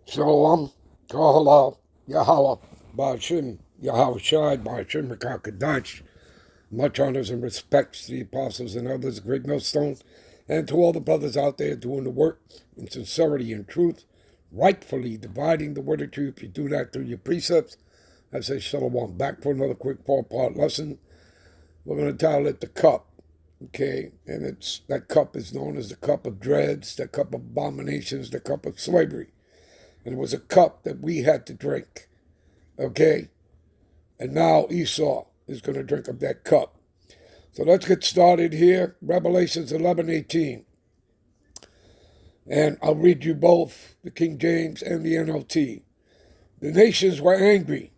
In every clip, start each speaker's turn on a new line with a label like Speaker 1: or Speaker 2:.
Speaker 1: Shalom, Kahala, Yahweh, Ba'ashim, Yahweh Shai, Ba'ashim, Kakadash. Much honors and respects to the apostles and others, great millstone, and to all the brothers out there doing the work in sincerity and truth, rightfully dividing the word of truth. You do that through your precepts. I say Shalom. Back for another quick four-part lesson. We're going to title it The Cup. Okay, and that cup is known as the cup of dreads, the cup of abominations, the cup of slavery. And it was a cup that we had to drink. Okay? And now Esau is going to drink of that cup. So let's get started here. Revelations 11:18. And I'll read you both, the King James and the NLT. The nations were angry,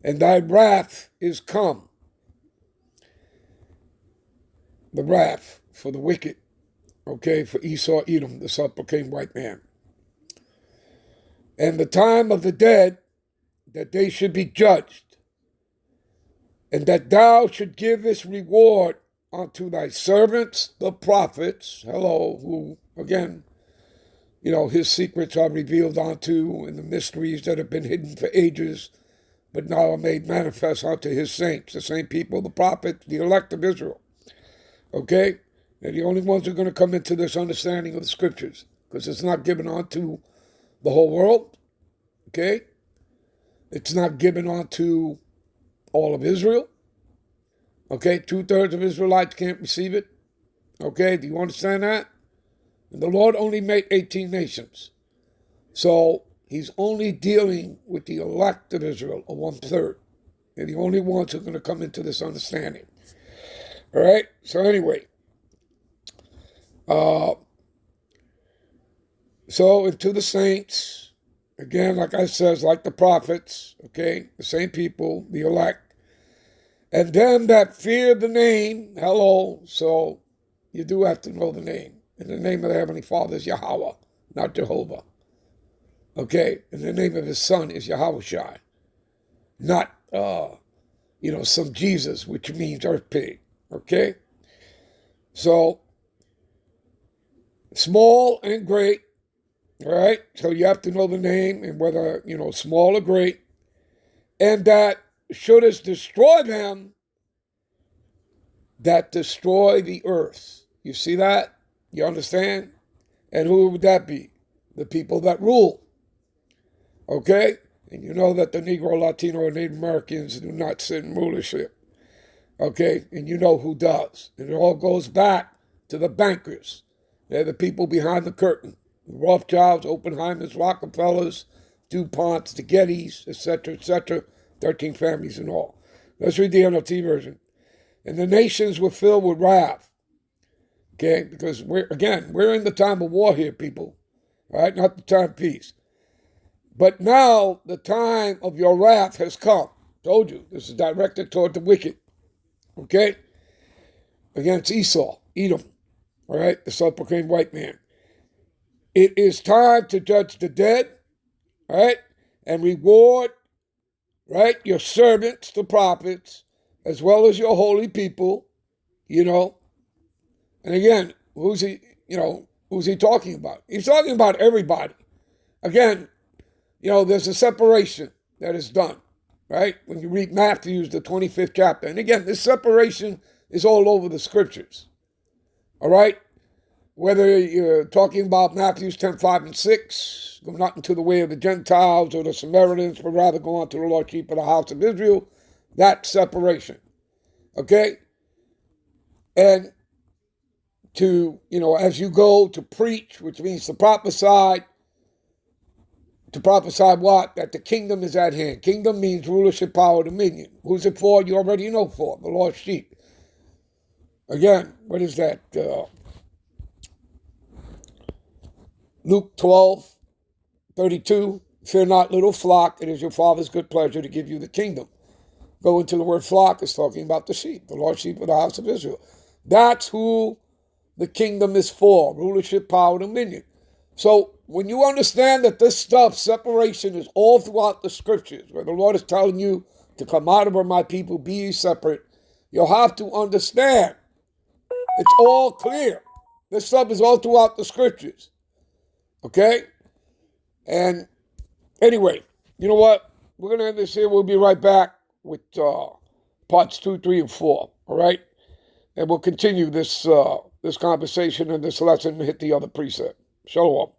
Speaker 1: and thy wrath is come. The wrath for the wicked, okay, for Esau, Edom, the self-proclaimed white man. And the time of the dead, that they should be judged, and that thou should give this reward unto thy servants, the prophets, who, again, his secrets are revealed unto, and the mysteries that have been hidden for ages, but now are made manifest unto his saints, the same people, the prophets, the elect of Israel. Okay? They're the only ones who are going to come into this understanding of the scriptures, because it's not given unto the whole world. Okay? It's not given unto all of Israel. Okay? 2/3 of Israelites can't receive it. Okay? Do you understand that? And the Lord only made 18 nations. So he's only dealing with the elect of Israel, or 1/3. They're the only ones who are going to come into this understanding. All right? So anyway. So into the saints, again, like I says, like the prophets, okay, the same people, the elect, and them that fear the name, so you do have to know the name. And the name of the Heavenly Father is Yahweh, not Jehovah. Okay, and the name of his son is Yahweh Shai, not, some Jesus, which means earth pig, okay? So, small and great, all right? So you have to know the name and whether, small or great. And that shouldest destroy them that destroy the earth. You see that? You understand? And who would that be? The people that rule. Okay? And you know that the Negro, Latino, and Native Americans do not sit in rulership. Okay? And you know who does. And it all goes back to the bankers. They're the people behind the curtain. The Rothschilds, Oppenheimers, Rockefellers, DuPonts, the Gettys, etc., 13 families in all. Let's read the NLT version. And the nations were filled with wrath. Okay? Because we're in the time of war here, people. All right? Not the time of peace. But now the time of your wrath has come. Told you, this is directed toward the wicked. Okay? Against Esau, Edom. All right? The self-proclaimed white man. It is time to judge the dead, right? And reward, right, your servants, the prophets, as well as your holy people, And again, who's he talking about? He's talking about everybody. Again, there's a separation that is done, right? When you read Matthew, the 25th chapter. And again, this separation is all over the scriptures. All right? Whether you're talking about Matthew 10:5 and 6, go not into the way of the Gentiles or the Samaritans, but rather go on to the Lord, sheep of the house of Israel, that separation. Okay? And as you go to preach, which means to prophesy what? That the kingdom is at hand. Kingdom means rulership, power, dominion. Who's it for? You already know for. The Lord's sheep. Again, what is that? Luke 12:32, fear not, little flock, it is your Father's good pleasure to give you the kingdom. Go into the word flock, is talking about the sheep, the Lord sheep of the house of Israel. That's who the kingdom is for, rulership, power, dominion. So when you understand that this stuff, separation, is all throughout the scriptures, where the Lord is telling you to come out of her, my people, be ye separate, you'll have to understand. It's all clear. This stuff is all throughout the scriptures. Okay? And anyway, you know what? We're going to end this here. We'll be right back with parts 2, 3, and 4. All right? And we'll continue this conversation and this lesson and hit the other precept. Shalom.